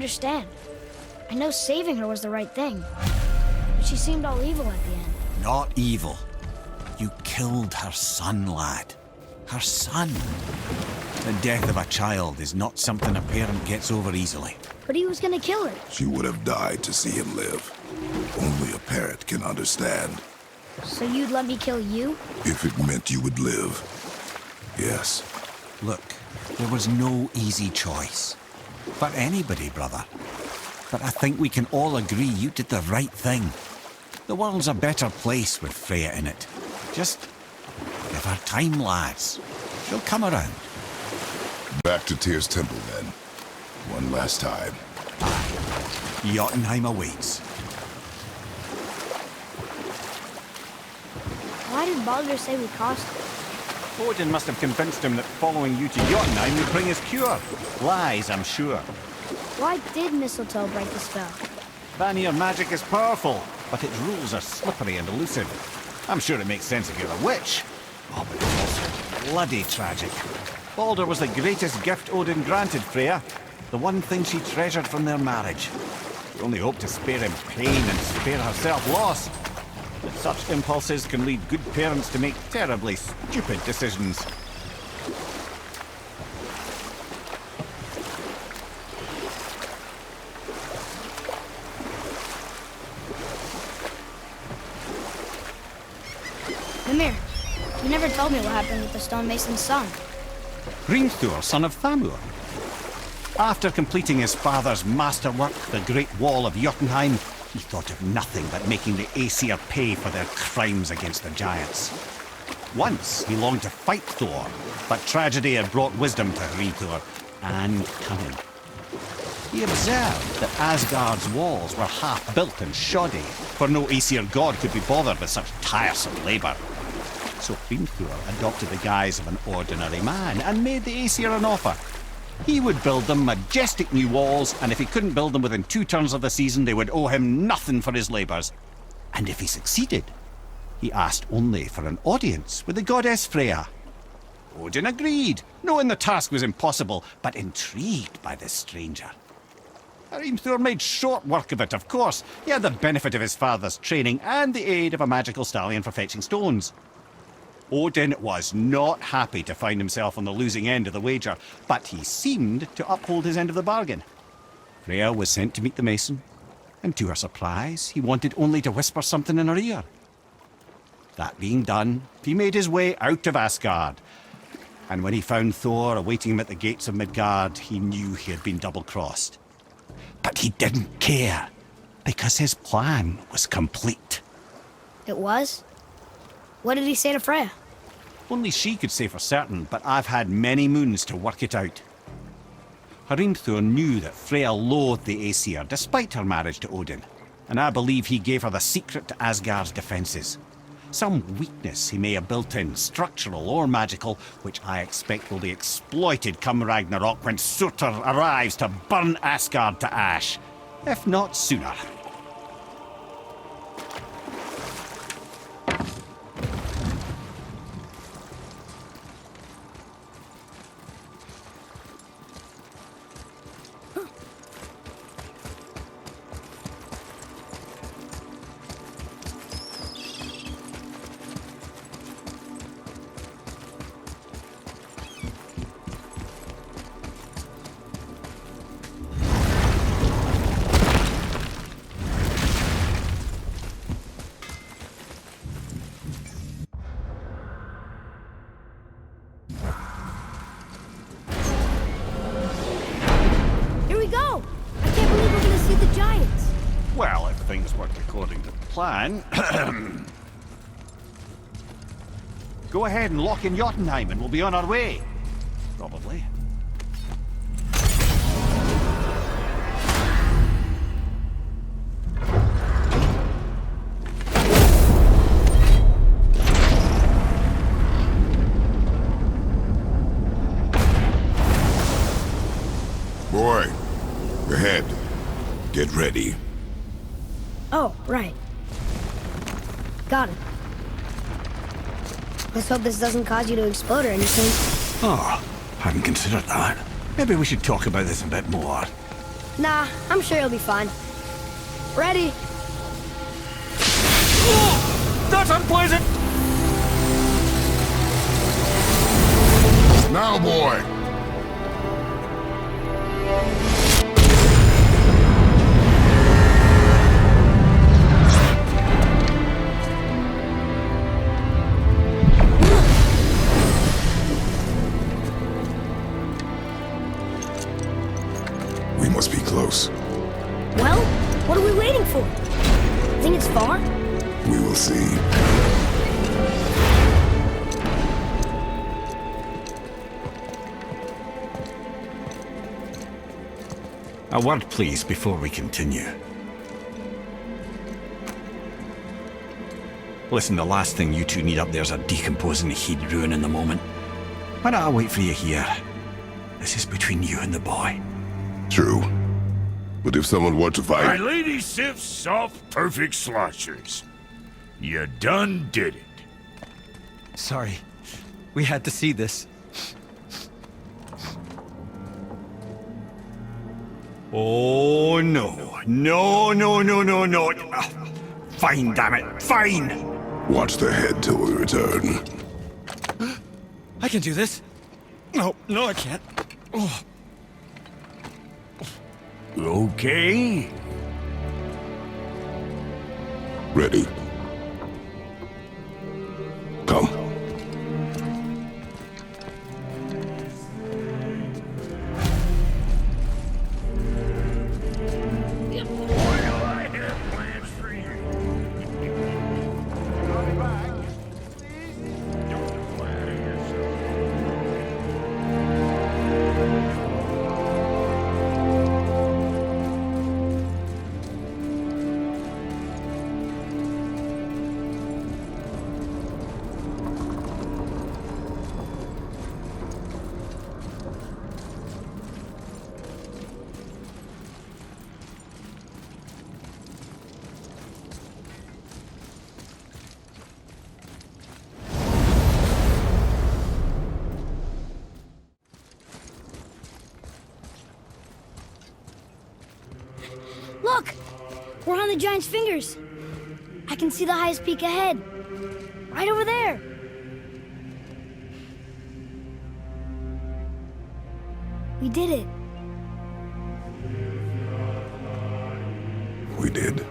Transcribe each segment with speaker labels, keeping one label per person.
Speaker 1: understand. I know saving her was the right thing, but she seemed all evil at the end.
Speaker 2: Not evil. You killed her son, lad. Her son. The death of a child is not something a parent gets over easily.
Speaker 1: But he was gonna kill her.
Speaker 3: She would have died to see him live. Only a parent can understand.
Speaker 1: So you'd let me kill you?
Speaker 3: If it meant you would live. Yes.
Speaker 2: Look, there was no easy choice. For anybody, brother. But I think we can all agree you did the right thing. The world's a better place with Freya in it. Just give her time, lads. She'll come around.
Speaker 3: Back to Tyr's temple, then. One last time.
Speaker 2: Jotunheim awaits.
Speaker 1: Why did Baldur say we cost it?
Speaker 4: Odin must have convinced him that following you to Jotunheim would bring his cure. Lies, I'm sure.
Speaker 1: Why did Mistletoe break the spell?
Speaker 4: Vanir magic is powerful, but its rules are slippery and elusive. I'm sure it makes sense if you're a witch. Oh, but it's also bloody tragic. Baldur was the greatest gift Odin granted Freya. The one thing she treasured from their marriage. She only hoped to spare him pain and spare herself loss. But such impulses can lead good parents to make terribly stupid decisions.
Speaker 1: Mimir, you never told me what happened with the stonemason's son.
Speaker 4: Hrimthur, son of Thamur. After completing his father's masterwork, the Great Wall of Jotunheim, he thought of nothing but making the Aesir pay for their crimes against the giants. Once he longed to fight Thor, but tragedy had brought wisdom to Hrimthur, and cunning. He observed that Asgard's walls were half-built and shoddy, for no Aesir god could be bothered with such tiresome labour. So Hrimthur adopted the guise of an ordinary man and made the Aesir an offer. He would build them majestic new walls, and if he couldn't build them within 2 turns of the season, they would owe him nothing for his labours. And if he succeeded, he asked only for an audience with the goddess Freya. Odin agreed, knowing the task was impossible, but intrigued by this stranger. Hrimthur made short work of it, of course. He had the benefit of his father's training and the aid of a magical stallion for fetching stones. Odin was not happy to find himself on the losing end of the wager, but he seemed to uphold his end of the bargain. Freya was sent to meet the mason, and to her surprise, he wanted only to whisper something in her ear. That being done, he made his way out of Asgard, and when he found Thor awaiting him at the gates of Midgard, he knew he had been double-crossed. But he didn't care, because his plan was complete.
Speaker 1: It was? What did he say to Freya?
Speaker 4: Only she could say for certain, but I've had many moons to work it out. Hrimthur knew that Freya loathed the Aesir, despite her marriage to Odin, and I believe he gave her the secret to Asgard's defences. Some weakness he may have built in, structural or magical, which I expect will be exploited come Ragnarok when Surtur arrives to burn Asgard to ash, if not sooner. Well, if things work according to plan... Go ahead and lock in Jotunheim and we'll be on our way. Probably.
Speaker 3: Boy, ahead. Get ready.
Speaker 1: Oh, right. Got it. Let's hope this doesn't cause you to explode or anything.
Speaker 4: Oh, hadn't considered that. Maybe we should talk about this a bit more.
Speaker 5: Nah, I'm sure he'll be fine. Ready?
Speaker 4: That's unpleasant!
Speaker 3: Now, boy! We must be close.
Speaker 1: Well, what are we waiting for? Think it's far?
Speaker 3: We will see.
Speaker 2: A word, please, before we continue. Listen, the last thing you two need up there's a decomposing heat ruining the moment. Why don't I wait for you here? This is between you and the boy.
Speaker 3: True. But if someone were to
Speaker 6: My
Speaker 3: fight...
Speaker 6: lady sips soft, perfect sloshers. You done did it.
Speaker 7: Sorry. We had to see this.
Speaker 2: Oh, no. No, no, no, no, no. Fine, damn it. Fine!
Speaker 3: Watch the head till we return.
Speaker 7: I can do this. No, I can't. Oh.
Speaker 6: Okay.
Speaker 3: Ready. Come.
Speaker 6: Well, I have plans for you. Come back. Don't flatter yourself.
Speaker 1: Look! We're on the giant's fingers. I can see the highest peak ahead. Right over there. We did it.
Speaker 3: We did.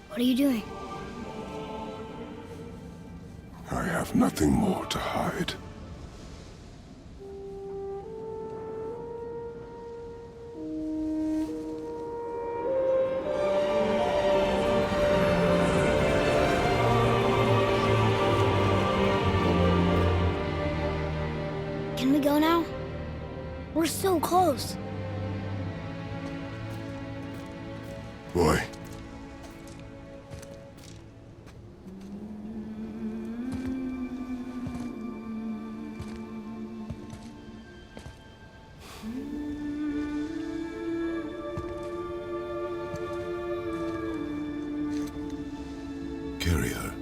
Speaker 1: What are you doing?
Speaker 3: I have nothing more to hide.
Speaker 1: Can we go now? We're so close.
Speaker 3: Boy. Carry her.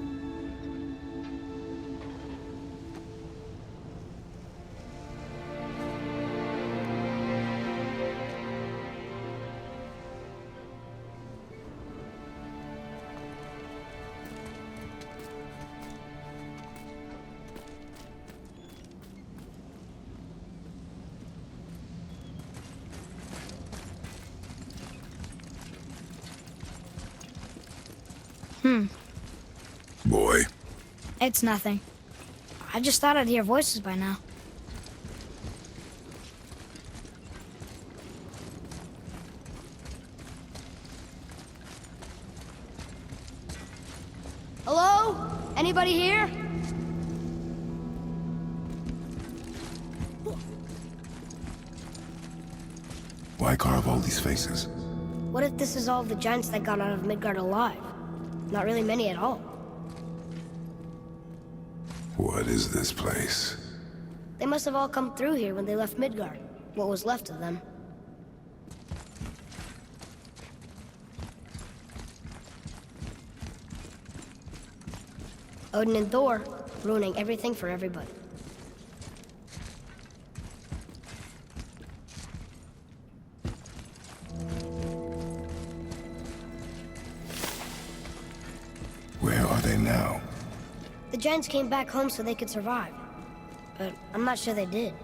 Speaker 3: Boy.
Speaker 1: It's nothing. I just thought I'd hear voices by now.
Speaker 5: Hello? Anybody here?
Speaker 3: Why carve all these faces?
Speaker 5: What if this is all the giants that got out of Midgard alive? Not really many at all.
Speaker 3: What is this place?
Speaker 5: They must have all come through here when they left Midgard. What was left of them. Odin and Thor, ruining everything for everybody.
Speaker 3: Where are they now?
Speaker 5: The giants came back home so they could survive. But I'm not sure they did.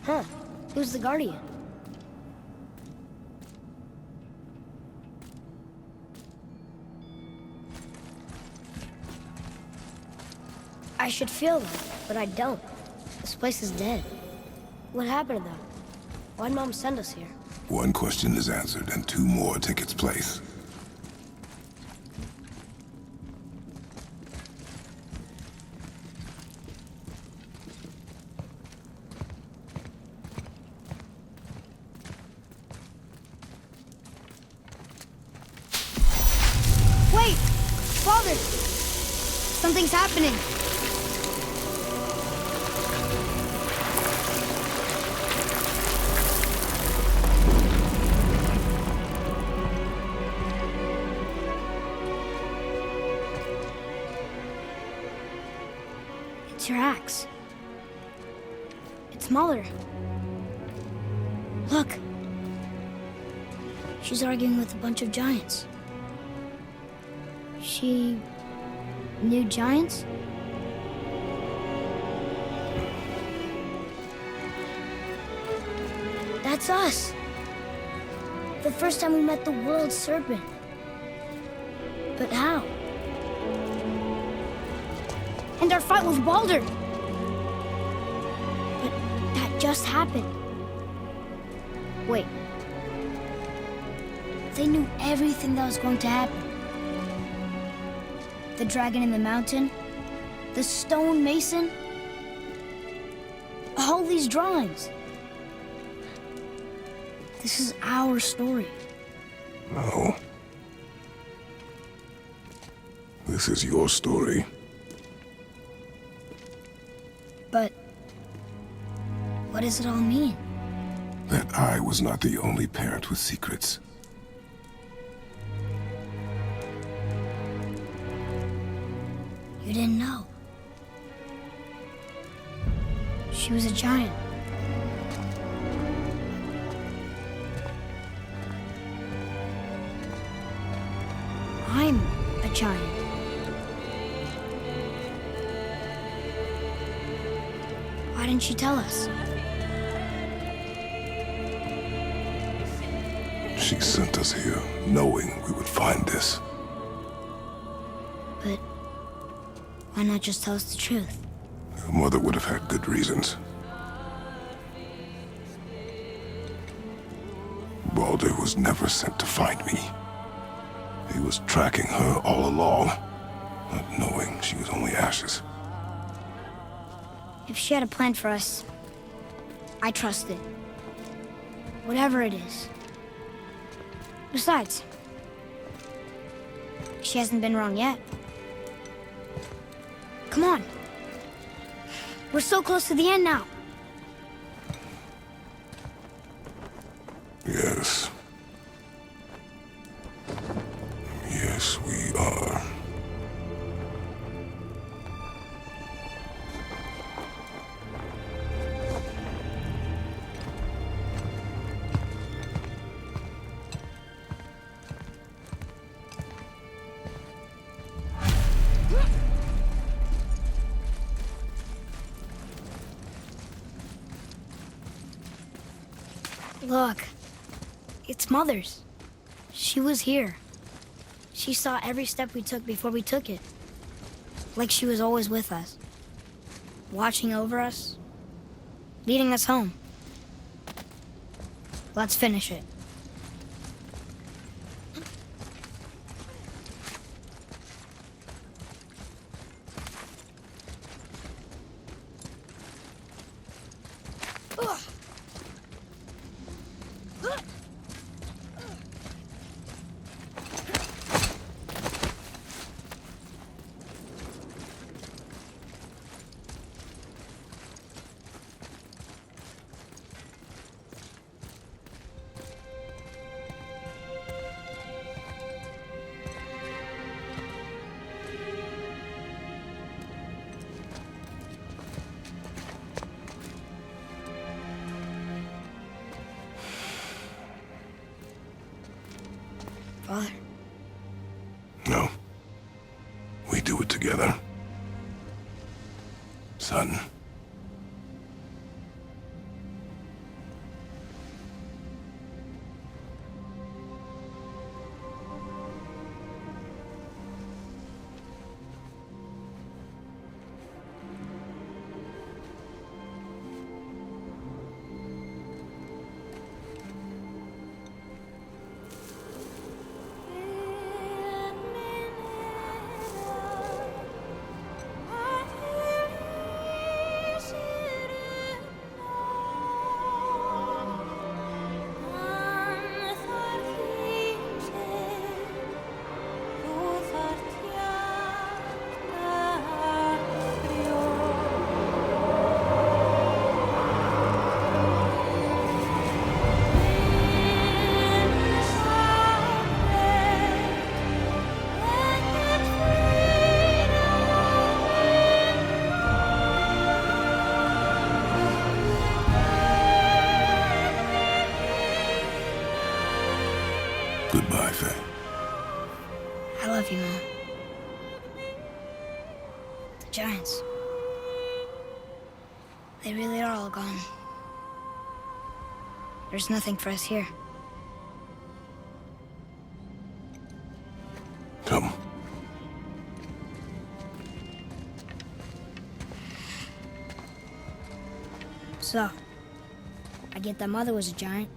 Speaker 5: Huh. Who's the Guardian? I should feel them, but I don't. This place is dead. What happened to them? Why'd Mom send us here?
Speaker 3: One question is answered, and two more take its place.
Speaker 5: Wait! Father! Something's happening! It's your axe. It's Mother. Look. She's arguing with a bunch of giants. She knew giants? That's us. The first time we met the world serpent. But how? And our fight with Baldur. But that just happened. Wait. They knew everything that was going to happen. The dragon in the mountain, the stone mason, all these drawings. This is our story.
Speaker 3: No. This is your story.
Speaker 5: But what does it all mean?
Speaker 3: That I was not the only parent with secrets.
Speaker 5: You didn't know. She was a giant. I'm a giant. Why didn't she tell us?
Speaker 3: She sent us here, knowing we would find this.
Speaker 5: But why not just tell us the truth?
Speaker 3: Your mother would have had good reasons. Baldur was never sent to find me. He was tracking her all along, not knowing she was only ashes.
Speaker 5: If she had a plan for us, I trust it. Whatever it is. Besides, she hasn't been wrong yet. Come on. We're so close to the end now.
Speaker 3: Yes. Yes, we are.
Speaker 5: Look, it's Mother's. She was here. She saw every step we took before we took it. Like she was always with us. Watching over us. Leading us home. Let's finish it.
Speaker 3: son. Goodbye, Faye.
Speaker 5: I love you, Mom. The Giants. They really are all gone. There's nothing for us here.
Speaker 3: Come.
Speaker 5: So, I get that Mother was a giant,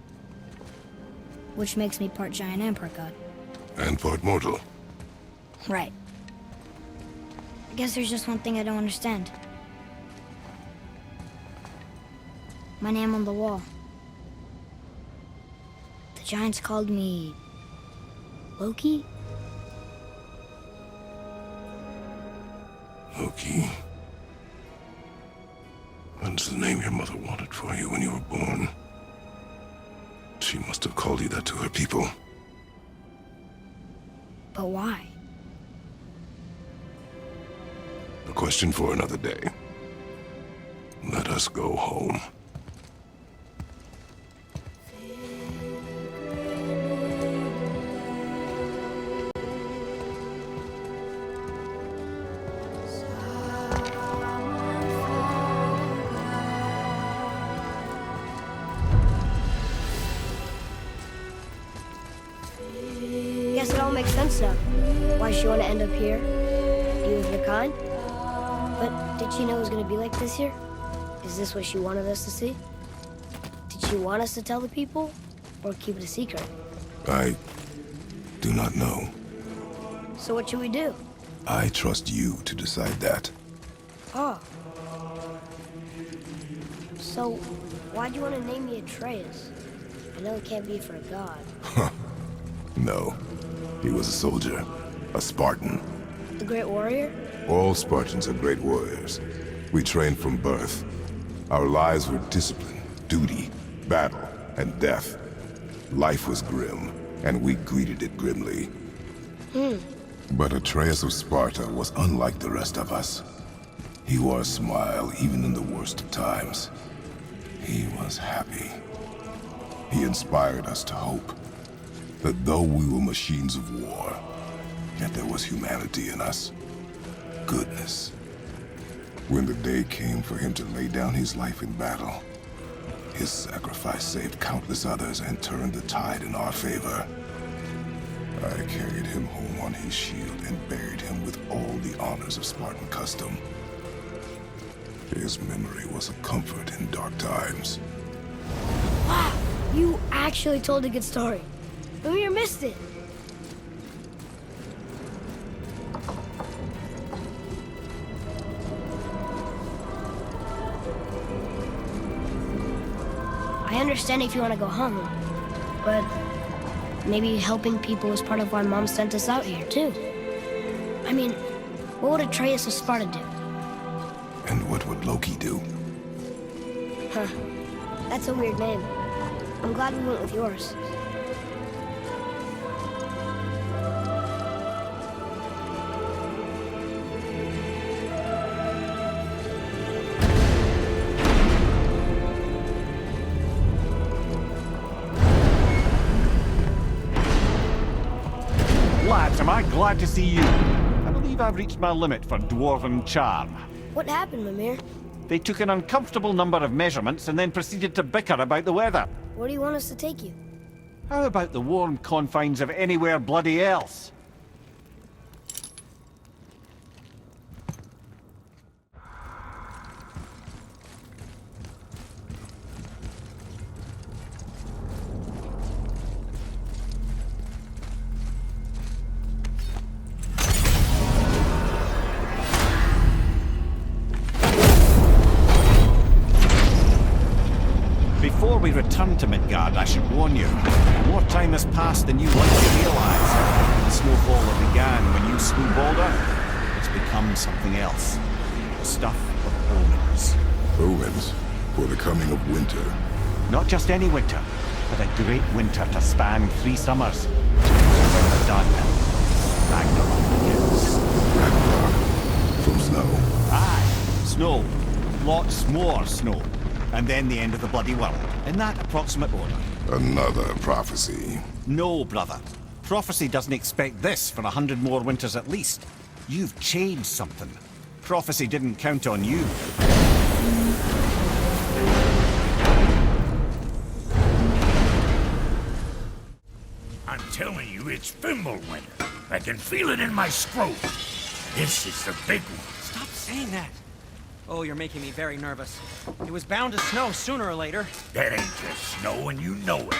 Speaker 5: which makes me part giant and part god.
Speaker 3: And part mortal.
Speaker 5: Right. I guess there's just one thing I don't understand. My name on the wall. The Giants called me... Loki?
Speaker 3: Loki. That's the name your mother wanted for you when you were born. She must have called you that to her people.
Speaker 5: But why?
Speaker 3: A question for another day. Let us go home.
Speaker 1: Guess it all makes sense now. Why she want to end up here? You with your kind? But did she know it was going to be like this here? Is this what she wanted us to see? Did she want us to tell the people? Or keep it a secret?
Speaker 3: I do not know.
Speaker 1: So what should we do?
Speaker 3: I trust you to decide that.
Speaker 1: Oh. So, why'd you want to name me Atreus? I know it can't be for a god.
Speaker 3: No. He was a soldier. A Spartan.
Speaker 1: The Great Warrior?
Speaker 3: All Spartans are great warriors. We trained from birth. Our lives were discipline, duty, battle, and death. Life was grim, and we greeted it grimly. But Atreus of Sparta was unlike the rest of us. He wore a smile even in the worst of times. He was happy. He inspired us to hope that though we were machines of war, yet there was humanity in us. Goodness. When the day came for him to lay down his life in battle, his sacrifice saved countless others and turned the tide in our favor. I carried him home on his shield and buried him with all the honors of Spartan custom. His memory was a comfort in dark times.
Speaker 1: Wow, you actually told a good story. Mimir missed it. I understand if you want to go home, but maybe helping people is part of why Mom sent us out here, too. I mean, what would Atreus of Sparta do?
Speaker 3: And what would Loki do?
Speaker 1: Huh. That's a weird name. I'm glad we went with yours.
Speaker 4: Lads, am I glad to see you. I believe I've reached my limit for dwarven charm.
Speaker 1: What happened, Mimir?
Speaker 4: They took an uncomfortable number of measurements and then proceeded to bicker about the weather.
Speaker 1: Where do you want us to take you?
Speaker 4: How about the warm confines of anywhere bloody else? Before we return to Midgard, I should warn you, more time has passed than you likely realise. The snowfall that began when you slew Balder has become something else. The stuff of omens.
Speaker 3: Omens for the coming of winter.
Speaker 4: Not just any winter, but a great winter to span 3 summers. When we're done, Ragnarok begins.
Speaker 3: Ragnarok from snow.
Speaker 4: Aye, snow. Lots more snow. And then the end of the bloody world, in that approximate order.
Speaker 3: Another prophecy.
Speaker 4: No, brother. Prophecy doesn't expect this for 100 more winters at least. You've changed something. Prophecy didn't count on you.
Speaker 6: I'm telling you, it's Fimbulwinter. I can feel it in my scrotum. This is the big one.
Speaker 7: Stop saying that. Oh, you're making me very nervous. It was bound to snow sooner or later.
Speaker 6: That ain't just snow, and you know it.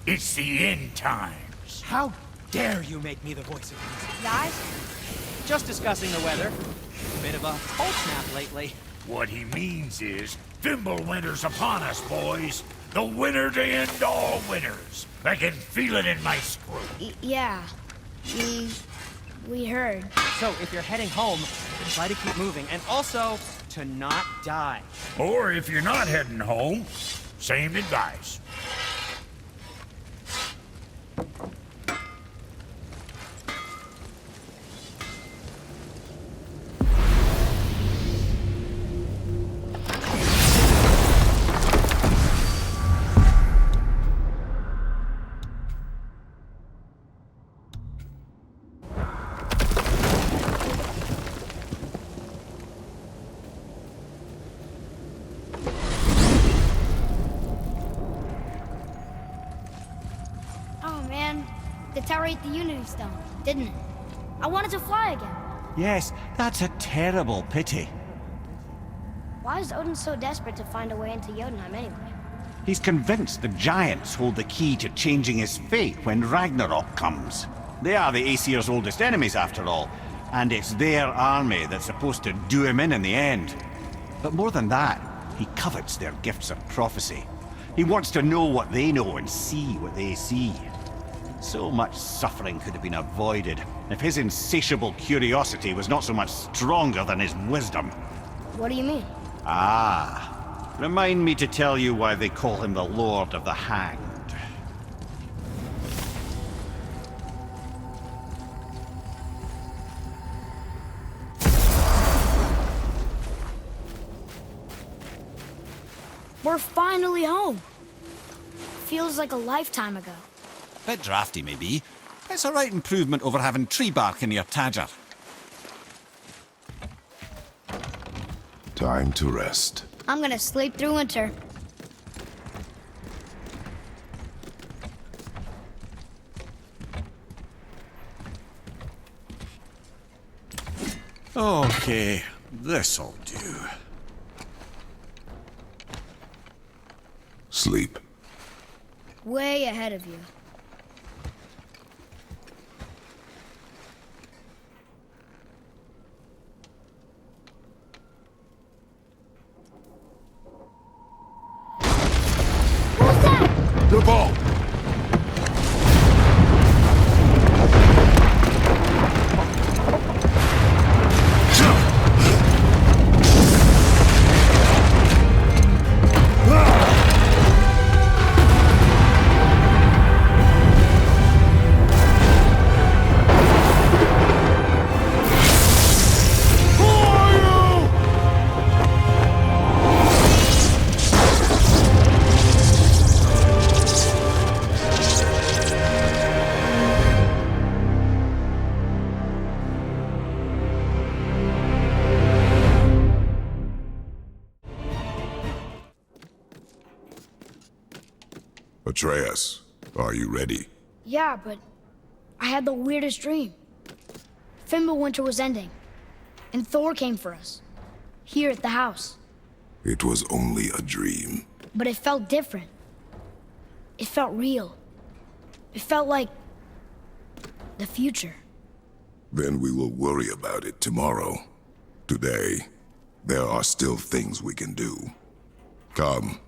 Speaker 6: It's the end times.
Speaker 7: How dare you make me the voice of reason?
Speaker 5: Guys,
Speaker 7: Just discussing the weather. Bit of a cold snap lately.
Speaker 6: What he means is, Fimbulwinter's upon us, boys. The winter to end all winters. I can feel it in my scrotum.
Speaker 5: yeah. We heard.
Speaker 7: So, if you're heading home, try to keep moving, and also to not die.
Speaker 6: Or if you're not heading home, same advice.
Speaker 5: Oh man, the tower ate the Unity Stone, didn't it? I wanted to fly again.
Speaker 4: Yes, that's a terrible pity.
Speaker 1: Why is Odin so desperate to find a way into Jotunheim anyway?
Speaker 4: He's convinced the giants hold the key to changing his fate when Ragnarok comes. They are the Aesir's oldest enemies, after all, and it's their army that's supposed to do him in the end. But more than that, he covets their gifts of prophecy. He wants to know what they know and see what they see. So much suffering could have been avoided if his insatiable curiosity was not so much stronger than his wisdom.
Speaker 1: What do you mean?
Speaker 4: Ah, remind me to tell you why they call him the Lord of the Hanged.
Speaker 5: We're finally home. Feels like a lifetime ago.
Speaker 2: Bit drafty, maybe. It's a right improvement over having tree bark in your tadger.
Speaker 3: Time to rest.
Speaker 5: I'm gonna sleep through winter.
Speaker 2: Okay, this'll do.
Speaker 3: Sleep.
Speaker 1: Way ahead of you.
Speaker 5: Who's that?
Speaker 3: The ball! Atreus, are you ready?
Speaker 5: Yeah, but I had the weirdest dream. Fimbulwinter was ending, and Thor came for us. Here at the house.
Speaker 3: It was only a dream.
Speaker 5: But it felt different. It felt real. It felt like the future.
Speaker 3: Then we will worry about it tomorrow. Today, there are still things we can do. Come,